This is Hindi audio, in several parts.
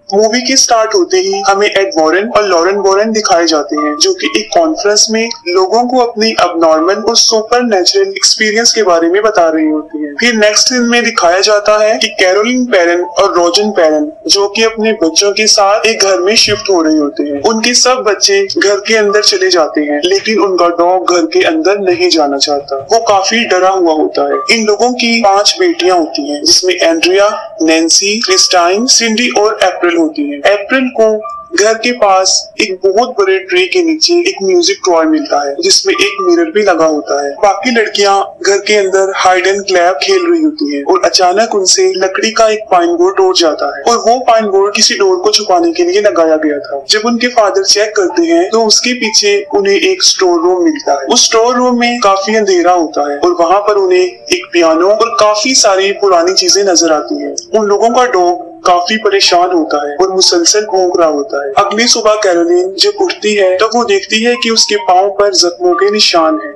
मूवी के स्टार्ट होते ही हमें एड वॉरेन और लॉरेन वॉरेन दिखाए जाते हैं, जो कि एक कॉन्फ्रेंस में लोगों को अपनी अबनॉर्मल और सुपर नेचुरल एक्सपीरियंस के बारे में बता रही होती हैं। फिर नेक्स्ट सीन में दिखाया जाता है कि कैरोलिन पेरेन और रोजन पेरेन, जो कि अपने बच्चों के साथ एक घर में शिफ्ट हो रहे होते हैं। उनके सब बच्चे घर के अंदर चले जाते हैं, लेकिन उनका डॉग घर के अंदर नहीं जाना चाहता। वो काफी डरा हुआ होता है। इन लोगों की 5 बेटियां होती हैं, जिसमें एंड्रिया, नैन्सी, क्रिस्टाइन, सिंडी और अप्रैल होती है। अप्रैल को घर के पास एक बहुत बड़े ट्री के नीचे एक म्यूजिक टॉय मिलता है, जिसमें एक मिरर भी लगा होता है। बाकी लड़कियां घर के अंदर हाइड एंड क्लैप खेल रही होती हैं और अचानक उनसे लकड़ी का एक पाइन बोर्ड टूट जाता है और वो पाइन बोर्ड किसी डोर को छुपाने के लिए लगाया गया था। जब उनके फादर चेक करते हैं तो उसके पीछे उन्हें एक स्टोर रूम मिलता है। उस स्टोर रूम में काफी अंधेरा होता है और वहाँ पर उन्हें एक पियानो और काफी सारी पुरानी चीजें नजर आती है। उन लोगों का डॉग काफी परेशान होता है और मुसलसल भौंक रहा होता है। अगली सुबह कैरोलिन जब उठती है तब वो देखती है कि उसके पाँव पर जख्मों के निशान हैं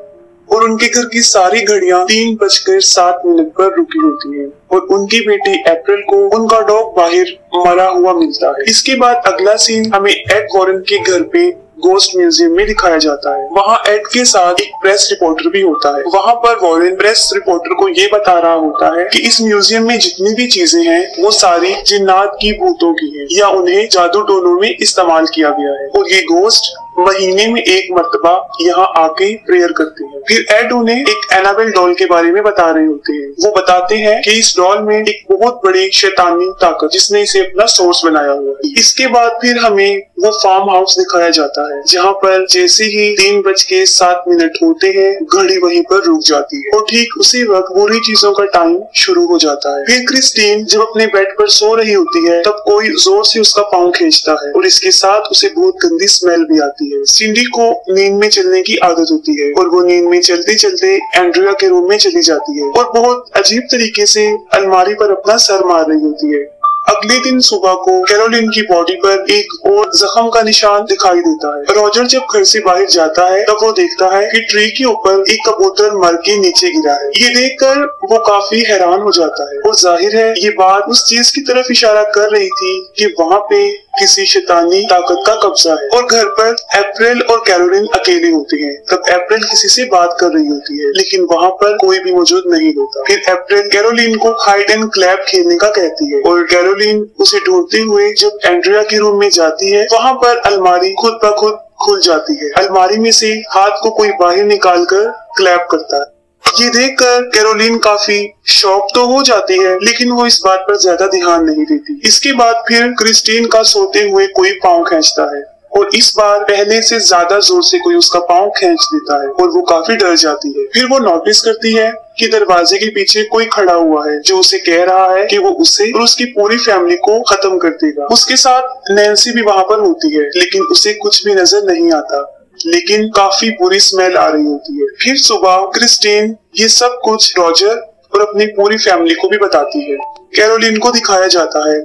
और उनके घर की सारी घड़ियां 3:07 पर रुकी होती हैं और उनकी बेटी अप्रैल को उनका डॉग बाहर मरा हुआ मिलता है। इसके बाद अगला सीन हमें एड वॉरेन के घर पे गोस्ट म्यूजियम में दिखाया जाता है। वहाँ एड के साथ एक प्रेस रिपोर्टर भी होता है। वहाँ पर वॉरेन प्रेस रिपोर्टर को ये बता रहा होता है कि इस म्यूजियम में जितनी भी चीजें हैं वो सारी जिन्नात की भूतों की हैं या उन्हें जादू टोनों में इस्तेमाल किया गया है और ये गोस्ट महीने में एक मर्तबा यहाँ आके प्रेयर करते हैं। फिर एड उन्हें एक एनाबेल डॉल के बारे में बता रहे होते हैं। वो बताते हैं कि इस डॉल में एक बहुत बड़ी शैतानी ताकत जिसने इसे अपना सोर्स बनाया हुआ है। इसके बाद फिर हमें वो फार्म हाउस दिखाया जाता है, जहाँ पर जैसे ही 3:07 होते हैं घड़ी वहीं पर रुक जाती है और ठीक उसी वक्त बुरी चीजों का टाइम शुरू हो जाता है। फिर क्रिस्टीन जब अपने बेड पर सो रही होती है तब कोई जोर से उसका पाँव खींचता है और इसके साथ उसे बहुत गंदी स्मेल भी आती है। सिंडी को नींद में चलने की आदत होती है और वो नींद में चलते चलते एंड्रिया के रूम में चली जाती है और बहुत अजीब तरीके से अलमारी पर अपना सर मार रही होती है। अगले दिन सुबह को कैरोलिन की बॉडी पर एक और जख्म का निशान दिखाई देता है। रॉजर जब घर से बाहर जाता है तब वो देखता है कि ट्री के ऊपर एक कबूतर मर के नीचे गिरा है। ये देखकर वो काफी हैरान हो जाता है और जाहिर है ये बात उस चीज की तरफ इशारा कर रही थी कि वहाँ पे किसी शैतानी ताकत का कब्जा है। और घर पर अप्रैल और कैरोलिन अकेले होते हैं। तब अप्रैल किसी से बात कर रही होती है, लेकिन वहाँ पर कोई भी मौजूद नहीं होता। फिर अप्रैल कैरोलिन को हाइड एंड क्लैप खेलने का कहती है और कैरोलिन उसे ढूंढते हुए जब एंड्रिया के रूम में जाती है वहाँ पर अलमारी खुद ब खुद खुल जाती है। अलमारी में से हाथ को कोई बाहर निकाल कर क्लैप करता है। ये देखकर कैरोलिन काफी शॉक तो हो जाती है, लेकिन वो इस बात पर ज्यादा ध्यान नहीं देती। इसके बाद फिर क्रिस्टीन का सोते हुए कोई पाँव खींचता है और इस बार पहले से ज्यादा जोर से कोई उसका पाँव खींच देता है और वो काफी डर जाती है। फिर वो नोटिस करती है कि दरवाजे के पीछे कोई खड़ा हुआ है जो उसे कह रहा है कि वो उसे और उसकी पूरी फैमिली को खत्म कर देगा। उसके साथ नैन्सी भी वहाँ पर होती है, लेकिन उसे कुछ भी नजर नहीं आता, लेकिन काफी बुरी स्मेल आ रही होती है। फिर सुबह क्रिस्टीन ये सब कुछ रॉजर और अपनी पूरी फैमिली को भी बताती है। कैरोलिन को दिखाया जाता है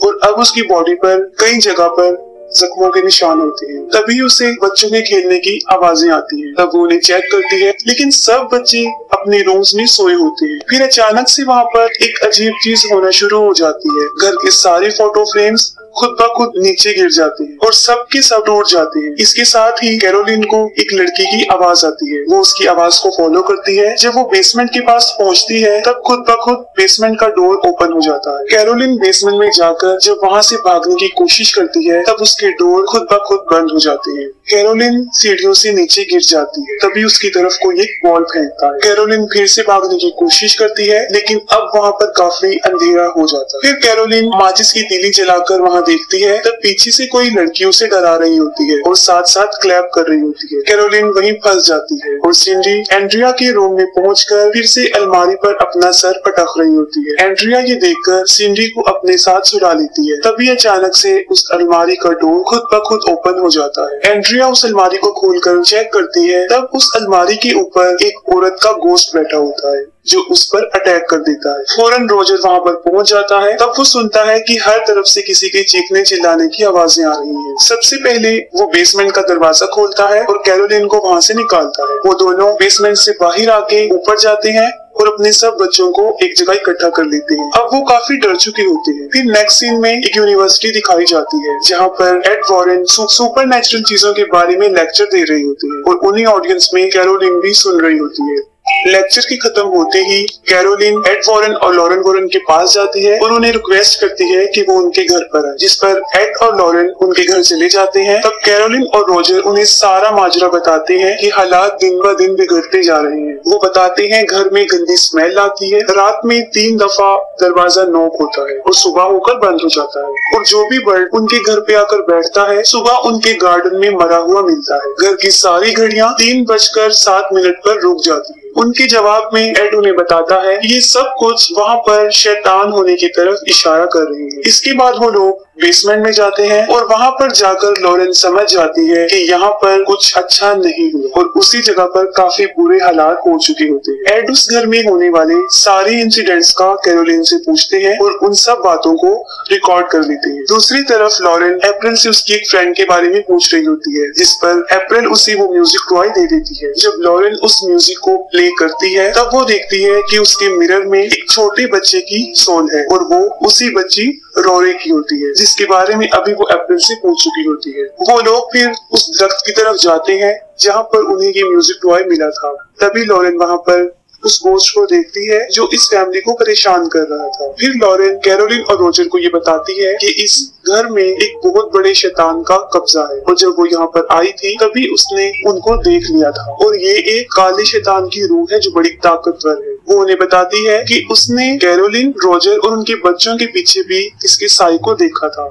और अब उसकी बॉडी पर कई जगह पर जख्मों के निशान होते हैं। तभी उसे बच्चों के खेलने की आवाजें आती हैं। तब वो उन्हें चेक करती है, लेकिन सब बच्चे अपने रूम्स में सोए होते हैं। फिर अचानक से वहाँ पर एक अजीब चीज होना शुरू हो जाती है। घर के सारे फोटो फ्रेम्स खुद ब खुद नीचे गिर जाते हैं और सब के सब टूट जाते हैं। इसके साथ ही कैरोलिन को एक लड़की की आवाज आती है। वो उसकी आवाज को फॉलो करती है। जब वो बेसमेंट के पास पहुंचती है तब खुद ब खुद बेसमेंट का डोर ओपन हो जाता है। कैरोलिन बेसमेंट में जाकर जब वहाँ से भागने की कोशिश करती है तब उसके डोर खुद ब खुद बंद हो जाते हैं। कैरोलिन सीढ़ियों से नीचे गिर जाती है। तभी उसकी तरफ कोई एक बॉल फेंकता है। कैरोलिन फिर से भागने की कोशिश करती है, लेकिन अब वहाँ पर काफी अंधेरा हो जाता है। फिर कैरोलिन माचिस की तीली जलाकर वहाँ देखती है तब पीछे से कोई लड़की उसे डरा रही होती है और साथ साथ क्लैप कर रही होती है। कैरोलिन वहीं फंस जाती है और सिंडी एंड्रिया के रूम में पहुंचकर फिर से अलमारी पर अपना सर पटक रही होती है। एंड्रिया ये देखकर सिंडी को अपने साथ सुला लेती है। तभी अचानक से उस अलमारी का डोर खुद ब खुद ओपन हो जाता है। एंड्रिया उस अलमारी को खोलकर चेक करती है। तब उस अलमारी के ऊपर एक औरत का गोश्त बैठा होता है जो उस पर अटैक कर देता है। फौरन रोजर वहाँ पर पहुँच जाता है। तब वो सुनता है कि हर तरफ से किसी के चीखने चिल्लाने की आवाजें आ रही हैं। सबसे पहले वो बेसमेंट का दरवाजा खोलता है और कैरोलिन को वहाँ से निकालता है। वो दोनों बेसमेंट से बाहर आके ऊपर जाते हैं और अपने सब बच्चों को एक जगह इकट्ठा कर लेते हैं। अब वो काफी डर चुके होते हैं। फिर नेक्स्ट सीन में एक यूनिवर्सिटी दिखाई जाती है जहाँ पर एड वॉरेन सुपर नेचुरल चीजों के बारे में लेक्चर दे रहे होते हैं और उन्हीं ऑडियंस में कैरोलिन भी सुन रही होती है। लेक्चर के खत्म होते ही कैरोलिन एड वॉरेन और लॉरेन वॉरेन के पास जाती है और उन्हें रिक्वेस्ट करती है कि वो उनके घर पर आए, जिस पर एड और लॉरेन उनके घर चले जाते हैं। तब कैरोलिन और रोजर उन्हें सारा माजरा बताते हैं कि हालात दिन ब दिन बिगड़ते जा रहे हैं। वो बताते हैं घर में गंदी स्मेल आती है, रात में 3 दफा दरवाजा नॉक होता है और सुबह होकर बंद हो जाता है, और जो भी बर्ड उनके घर पे आकर बैठता है सुबह उनके गार्डन में मरा हुआ मिलता है। घर की सारी घड़ियां 3:07 पर रुक जाती है। उनके जवाब में एड उन्हें बताता है कि ये सब कुछ वहाँ पर शैतान होने की तरफ इशारा कर रही है। इसके बाद वो लोग बेसमेंट में जाते हैं और वहाँ पर जाकर लॉरेन समझ जाती है कि यहाँ पर कुछ अच्छा नहीं हुआ और उसी जगह पर काफी बुरे हालात हो चुके होते हैं। एड उस घर में होने वाले सारे इंसिडेंट्स का कैरोलिन से पूछते हैं और उन सब बातों को रिकॉर्ड कर लेते हैं। दूसरी तरफ लॉरेन अप्रैल से उसकी एक फ्रेंड के बारे में पूछ रही होती है, जिस पर अप्रैल उसे वो म्यूजिक टॉय दे देती है। जब लॉरेन उस म्यूजिक को प्ले करती है तब वो देखती है कि उसके मिरर में एक छोटे बच्चे की सोल है और वो उसी बच्ची रोरे की होती है, जिसके बारे में अभी वो अप्रैल से पूछ चुकी होती है। वो लोग फिर उस दरख्त की तरफ जाते हैं जहाँ पर उन्हें ये म्यूजिक टॉय मिला था। तभी लॉरेन वहाँ पर उस गोश्त को देखती है जो इस फैमिली को परेशान कर रहा था। फिर लॉरेन कैरोलिन और रोजर को ये बताती है कि इस घर में एक बहुत बड़े शैतान का कब्जा है और जब वो यहाँ पर आई थी तभी उसने उनको देख लिया था और ये एक काले शैतान की रूह है जो बड़ी ताकतवर है। वो उन्हें बताती है कि उसने कैरोलिन, रोजर और उनके बच्चों के पीछे भी इसके साई को देखा था।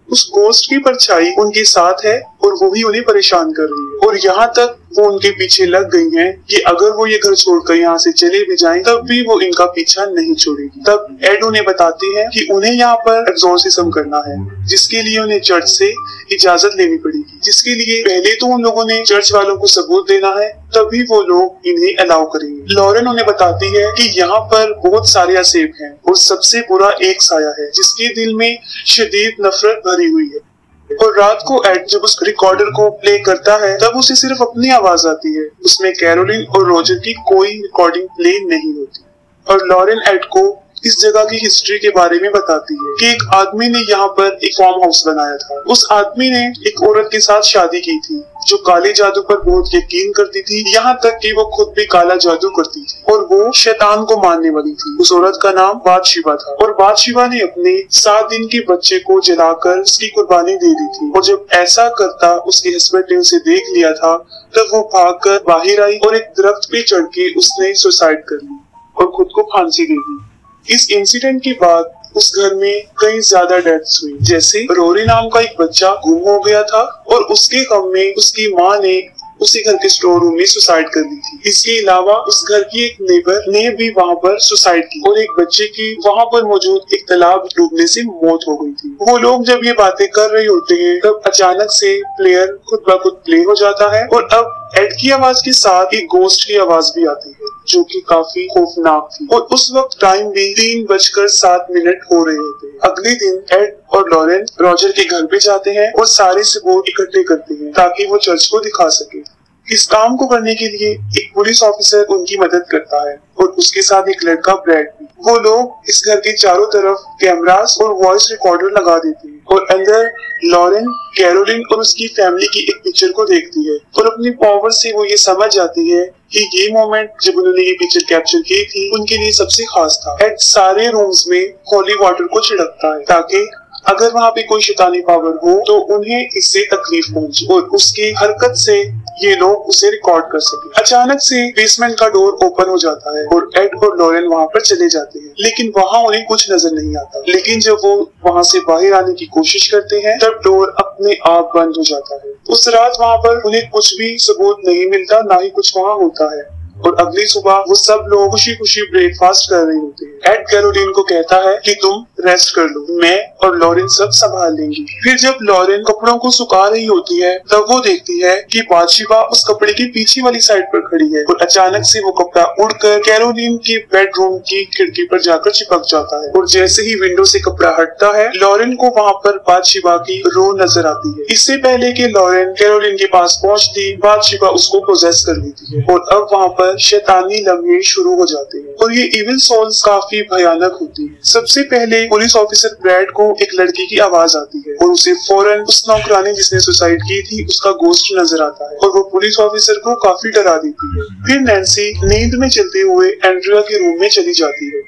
उस गोश्त की परछाई उनके साथ है और वो ही उन्हें परेशान कर रही है और यहाँ तक वो उनके पीछे लग गई हैं कि अगर वो ये घर छोड़कर यहाँ से चले भी जाएं तब भी वो इनका पीछा नहीं छोड़ेगी। तब एड उन्हें बताती है कि उन्हें यहाँ पर एग्जॉर्सिज्म करना है, जिसके लिए उन्हें चर्च से इजाजत लेनी पड़ेगी, जिसके लिए पहले तो उन लोगों ने चर्च वालों को सबूत देना है, तभी वो लोग इन्हें अलाउ करेंगे। लॉरेन उन्हें बताती है कि यहाँ पर बहुत सारे असेब हैं और सबसे बुरा एक साया है जिसके दिल में शदीद नफरत भरी हुई है। और रात को एड जब उस रिकॉर्डर को प्ले करता है तब उसे सिर्फ अपनी आवाज आती है, उसमें कैरोलिन और रोजर की कोई रिकॉर्डिंग प्ले नहीं होती। और लॉरेन एड को इस जगह की हिस्ट्री के बारे में बताती है कि एक आदमी ने यहाँ पर एक फार्म हाउस बनाया था। उस आदमी ने एक औरत के साथ शादी की थी जो काले जादू पर बहुत यकीन करती थी, यहाँ तक कि वो खुद भी काला जादू करती थी और वो शैतान को मानने वाली थी। उस औरत का नाम बादशिवा था और बादशिवा ने अपने 7 दिन के बच्चे को जलाकर उसकी कुर्बानी दे दी थी और जब ऐसा करता उसके हस्बैंड ने उसे देख लिया था तब वो भागकर बाहर आई और एक दरख्त पे चढ़ के उसने सुसाइड कर ली और खुद को फांसी दे दी। इस इंसिडेंट के बाद उस घर में कई ज्यादा डेथ्स हुई, जैसे रोरी नाम का एक बच्चा गुम हो गया था और उसके गम में उसकी माँ ने उसी घर के स्टोर रूम में सुसाइड कर ली थी। इसके अलावा उस घर की एक नेबर ने भी वहाँ पर सुसाइड की और एक बच्चे की वहाँ पर मौजूद एक तालाब डूबने से मौत हो गई थी। वो लोग जब ये बातें कर रहे होते हैं तब अचानक से प्लेयर खुद ब खुद प्ले हो जाता है और अब एड की आवाज के साथ एक गोस्ट की आवाज भी आती है जो कि काफी खौफनाक थी और उस वक्त टाइम भी 3:07 हो रहे होते हैं। अगले दिन एड और लॉरेन रोजर के घर पे जाते हैं और सारे सबूत इकट्ठे करते हैं ताकि वो चर्च को दिखा सके। इस काम को करने के लिए एक पुलिस ऑफिसर उनकी मदद करता है और उसके साथ एक लड़का ब्रैड भी। वो लोग इस घर के चारों तरफ कैमरास और वॉइस रिकॉर्डर लगा देते हैं और अंदर लॉरेन, कैरोलिन और उसकी फैमिली की एक पिक्चर को देखती है और अपनी पावर से वो ये समझ जाती है कि ये मोमेंट जब उन्होंने ये पिक्चर कैप्चर की थी उनके लिए सबसे खास था। एड सारे रूम्स में होली वाटर को छिड़कता है ताकि अगर वहाँ पे कोई शैतानी पावर हो तो उन्हें इससे तकलीफ पहुंचे और उसकी हरकत से ये लोग उसे रिकॉर्ड कर सके। अचानक से बेसमेंट का डोर ओपन हो जाता है और एड और लॉरेन वहाँ पर चले जाते हैं, लेकिन वहाँ उन्हें कुछ नजर नहीं आता। लेकिन जब वो वहाँ से बाहर आने की कोशिश करते हैं तब डोर अपने आप बंद हो जाता है। उस रात वहाँ पर उन्हें कुछ भी सबूत नहीं मिलता, ना ही कुछ वहाँ होता है और अगली सुबह वो सब लोग खुशी खुशी ब्रेकफास्ट कर रहे होते हैं। एड कैरोलिन को कहता है कि तुम रेस्ट कर लो, मैं और लॉरेन सब संभाल लेंगी। फिर जब लॉरेन कपड़ों को सुखा रही होती है तब वो देखती है कि बादशिबा उस कपड़े की पीछे वाली साइड पर खड़ी है और अचानक से वो कपड़ा उड़कर कैरोलिन के बेडरूम की खिड़की पर जाकर चिपक जाता है और जैसे ही विंडो से कपड़ा हटता है लॉरेन को वहाँ पर बादशिबा की रूह नजर आती है। इससे पहले कि लॉरेन कैरोलिन के पास पहुँचती, बादशिबा उसको पोजेस कर लेती है और अब वहाँ पर शैतानी लम्हे शुरू हो जाते हैं और ये इविल सोल्स काफी भयानक होती है। सबसे पहले पुलिस ऑफिसर ब्रैड को एक लड़की की आवाज आती है और उसे फौरन उस नौकरानी जिसने सुसाइड की थी उसका गोश्त नजर आता है और वो पुलिस ऑफिसर को काफी डरा देती है। फिर नैन्सी नींद में चलते हुए एंड्रिया के रूम में चली जाती है।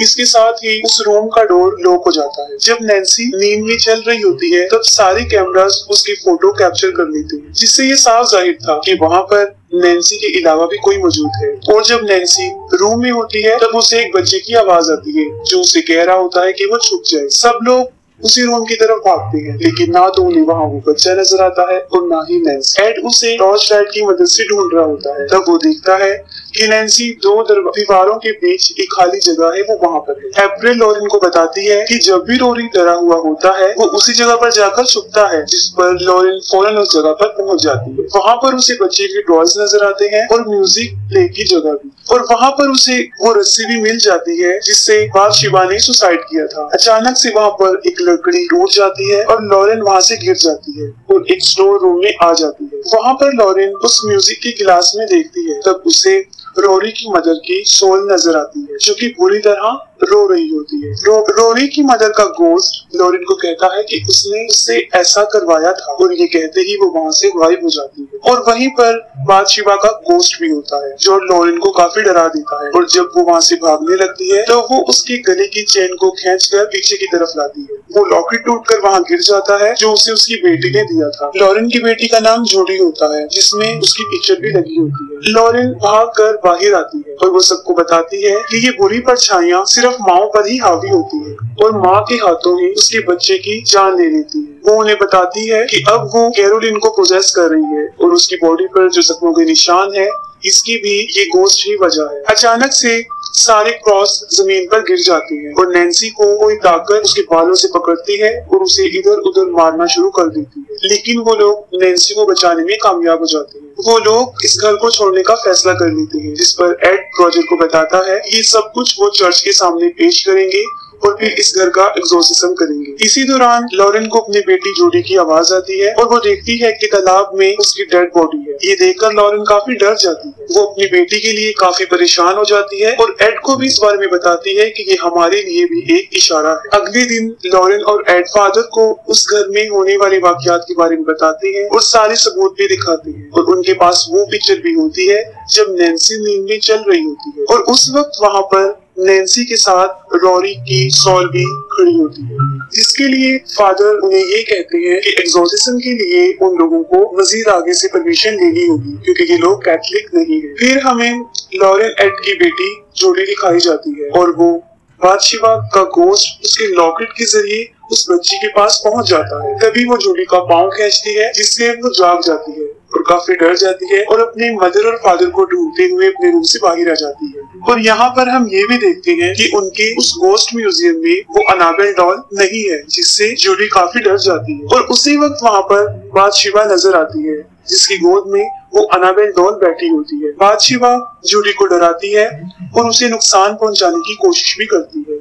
इसके साथ ही उस रूम का डोर लॉक हो जाता है। जब नैन्सी नींद में चल रही होती है तब सारे कैमरास उसकी फोटो कैप्चर कर लेते हैं, जिससे ये साफ जाहिर था कि वहाँ पर नैन्सी के अलावा भी कोई मौजूद है। और जब नैन्सी रूम में होती है तब उसे एक बच्चे की आवाज आती है जो उसे कह रहा होता है कि वो छुप जाए। सब लोग उसी रूम की तरफ भागते हैं लेकिन ना तो उन्हें वहाँ वो बच्चा नजर आता है और ना ही नैन्सी। एड उसे टॉर्च लाइट की मदद से ढूंढ रहा होता है। तब वो देखता है कि नैन्सी दो दीवारों के बीच एक खाली जगह है, वो वहाँ पर है। अप्रैल लॉरेन को बताती है कि जब भी रोरी डरा हुआ होता है वो उसी जगह पर जाकर छुपता है, जिस पर लॉरेन फौरन उस जगह पर पहुँच जाती है। वहाँ पर उसे बच्चे के डॉल्स नजर आते हैं और म्यूजिक प्ले की जगह भी, और वहाँ पर उसे वो रस्सी भी मिल जाती है जिससे बादशिबा ने सुसाइड किया था। अचानक से वहाँ पर एक लकड़ी टूट जाती है और लॉरेन वहाँ से गिर जाती है और एक स्टोर रूम में आ जाती है। वहाँ पर लॉरेन उस म्यूजिक के गिलास में देखती है तब उसे रोरी की मदर की सोल नजर आती है जो कि बुरी तरह रो रही होती है। रोरी की मदर का गोश्त लॉरेन को कहता है कि उसने उससे ऐसा करवाया था और ये कहते ही वो वहाँ से गायब हो जाती है। और वहीं पर बादशिबा का गोश्त भी होता है जो लॉरेन को काफी डरा देता है और जब वो वहाँ से भागने लगती है तो वो उसके गले की चेन को खींचकर पीछे की तरफ लाती है। वो लॉकेट टूटकर वहाँ गिर जाता है जो उसे उसकी बेटी ने दिया था। लॉरेन की बेटी का नाम जोडी होता है जिसमें उसकी पिक्चर भी लगी होती है। लॉरेन भाग कर बाहर आती है और वो सबको बताती है कि ये बुरी परछाइयाँ सिर्फ माँ पर ही हावी होती है और माँ के हाथों ही उसके बच्चे की जान ले लेती है। वो उन्हें बताती है कि अब वो कैरोलिन को पोजेस कर रही है और उसकी बॉडी पर जो जख्मों के निशान है इसकी भी ये गोश्त ही वजह है। अचानक से सारे क्रॉस जमीन पर गिर जाते हैं और नैन्सी को कोई ताकत उसके बालों से पकड़ती है और उसे इधर उधर मारना शुरू कर देती है, लेकिन वो लोग नैन्सी को बचाने में कामयाब हो जाते हैं। वो लोग इस घर को छोड़ने का फैसला कर लेते हैं, जिस पर एड रॉजर को बताता है ये सब कुछ वो चर्च के सामने पेश करेंगे और फिर इस घर का एक्सोर्सिज्म करेंगे। इसी दौरान लॉरेन को अपनी बेटी जोडी की आवाज आती है और वो देखती है कि तालाब में उसकी डेड बॉडी है। ये देखकर लॉरेन काफी डर जाती है। वो अपनी बेटी के लिए काफी परेशान हो जाती है और एड को भी इस बारे में बताती है कि ये हमारे लिए भी एक इशारा है। अगले दिन लॉरेन और एड फादर को उस घर में होने वाले वाकयात के बारे में बताते हैं और सारे सबूत भी दिखाते हैं और उनके पास वो पिक्चर भी होती है जब नैन्सी नींद में चल रही होती है और उस वक्त वहाँ पर नैन्सी के साथ रोरी की सॉल भी खड़ी होती है, जिसके लिए फादर उन्हें ये कहते हैं कि एक्सोर्सिज्म के लिए उन लोगों को मजीद आगे से परमिशन लेनी होगी क्योंकि ये लोग कैथलिक नहीं है। फिर हमें लॉरेन एड की बेटी जोडी दिखाई जाती है और वो बादशिबा का गोश्त उसके लॉकेट के जरिए उस बच्ची के पास पहुंच जाता है। तभी वो जोडी का पाँव खींचती है जिससे वो जाग जाती है और काफी डर जाती है और अपने मदर और फादर को ढूंढते हुए अपने रूम से बाहर आ जाती है। और यहाँ पर हम ये भी देखते हैं कि उनके उस गोस्ट म्यूजियम में वो अनाबेल डॉल नहीं है, जिससे जोडी काफी डर जाती है। और उसी वक्त वहाँ पर बादशिबा नजर आती है जिसकी गोद में वो अनाबेल डॉल बैठी होती है। बादशिबा जोडी को डराती है और उसे नुकसान पहुंचाने की कोशिश भी करती है,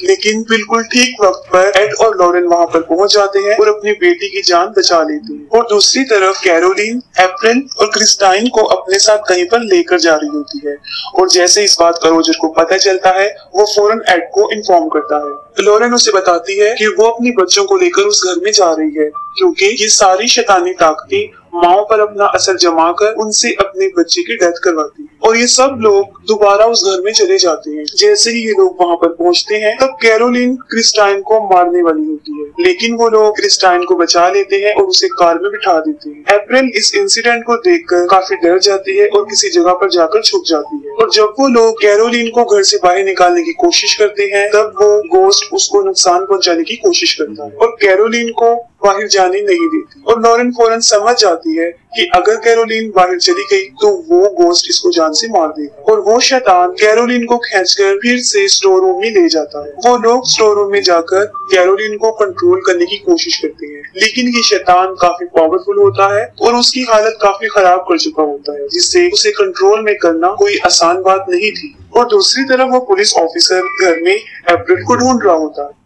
लेकिन बिल्कुल ठीक वक्त पर एड और लॉरेन वहाँ पर पहुंच जाते हैं और अपनी बेटी की जान बचा लेते हैं। और दूसरी तरफ कैरोलिन, अप्रैल और क्रिस्टाइन को अपने साथ कहीं पर लेकर जा रही होती है और जैसे इस बात का रोजर को पता चलता है वो फौरन एड को इन्फॉर्म करता है। लॉरेन उसे बताती है कि वो अपनी बच्चों को लेकर उस घर में जा रही है क्योंकि ये सारी शैतानी ताकतें माओ पर अपना असर जमा कर उनसे अपने बच्चे की डेथ करवाती है। और ये सब लोग दोबारा उस घर में चले जाते हैं। जैसे ही ये लोग वहाँ पर पहुँचते हैं तब कैरोलिन क्रिस्टाइन को मारने वाली होती है, लेकिन वो लोग क्रिस्टाइन को बचा लेते हैं और उसे कार में बिठा देते हैं। अप्रैल इस इंसिडेंट को देखकर काफी डर जाती है और किसी जगह पर जाकर छुप जाती है। और जब वो लोग कैरोलिन को घर से बाहर निकालने की कोशिश करते हैं तब वो गोस्ट उसको नुकसान पहुँचाने की कोशिश करता है और कैरोलिन को बाहर जाने नहीं देती और लॉरेन फौरन समझ जाती है कि अगर कैरोलीन बाहर चली गई तो वो गोस्ट इसको जान से मार देगा और वो शैतान कैरोलीन को खींचकर फिर से स्टोर रूम में ले जाता है। वो लोग स्टोर रूम में जाकर कैरोलीन को कंट्रोल करने की कोशिश करते हैं, लेकिन ये शैतान काफी पावरफुल होता है और उसकी हालत काफी खराब कर चुका होता है, जिससे उसे कंट्रोल में करना कोई आसान बात नहीं थी। और दूसरी तरफ वो पुलिस ऑफिसर घर में अप्रैल को ढूंढ रहा होता है।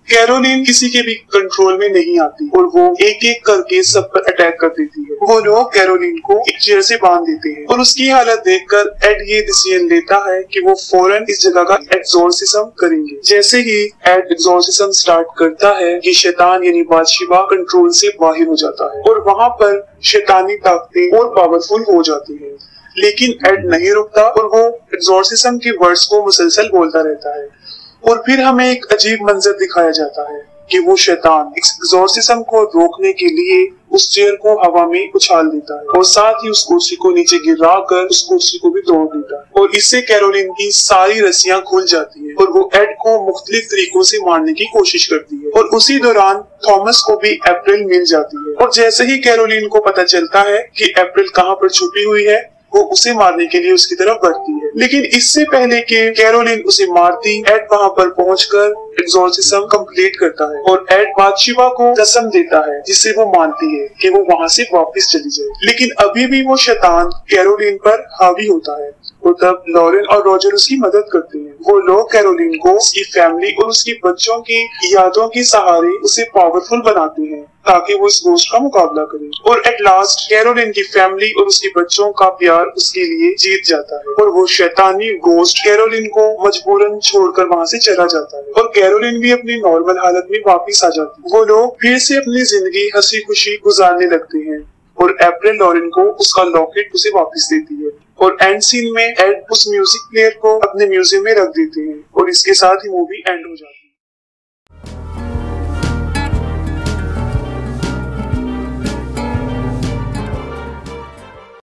कैरोलीन किसी के भी कंट्रोल में नहीं आती और वो एक एक करके सब पर अटैक कर देती है। वो लोग कैरोलीन को एक चेयर से बांध देते हैं और उसकी हालत देखकर एड ये डिसीजन लेता है कि वो फौरन इस जगह का एक्सोर्सिज्म करेंगे। जैसे ही एड एक्सोर्सिज्म स्टार्ट करता है, ये शैतान यानी बादशाह कंट्रोल से बाहर हो जाता है और वहाँ पर शैतानी ताकतें और पावरफुल हो जाती है। लेकिन एड नहीं रुकता और वो एक्सोर्सिज्म के वर्ड्स को मुसलसल बोलता रहता है और फिर हमें एक अजीब मंजर दिखाया जाता है कि वो शैतान एक्सोर्सिज्म को रोकने के लिए उस चेयर को हवा में उछाल देता है और साथ ही उस कुर्सी को नीचे गिराकर उस कुर्सी को भी तोड़ देता है और इससे कैरोलीन की सारी रस्सियां खुल जाती है और वो एड को मुख्तलिफ तरीकों से मारने की कोशिश करती है। और उसी दौरान थॉमस को भी अप्रैल मिल जाती है और जैसे ही कैरोलीन को पता चलता है कि अप्रैल कहाँ पर छुपी हुई है, वो उसे मारने के लिए उसकी तरफ बढ़ती है। लेकिन इससे पहले कि कैरोलीन उसे मारती, एड वहां पर पहुंचकर एक्सोर्सिज्म कंप्लीट करता है और एड बादशाह को कसम देता है जिससे वो मानती है कि वो वहां से वापस चली जाए। लेकिन अभी भी वो शैतान कैरोलीन पर हावी होता है और तब लॉरेन और रॉजर उसकी मदद करते हैं। वो लोग कैरोलीन को उसकी फैमिली और उसके बच्चों की यादों के सहारे उसे पावरफुल बनाते हैं ताकि वो इस गोस्ट का मुकाबला करे। और एट लास्ट कैरोलीन की फैमिली और उसके बच्चों का प्यार उसके लिए जीत जाता है और वो शैतानी गोस्ट कैरोलीन को मजबूरन छोड़कर वहाँ से चला जाता है और कैरोलीन भी अपनी नॉर्मल हालत में वापस आ जाती है। वो लोग फिर से अपनी जिंदगी हंसी खुशी गुजारने लगते हैं और अप्रैल लॉरेन को उसका लॉकेट उसे वापस देती है और एंड सीन में एड उस म्यूजिक प्लेयर को अपने म्यूजियम में रख देते हैं और इसके साथ ही मूवी एंड हो जाती है।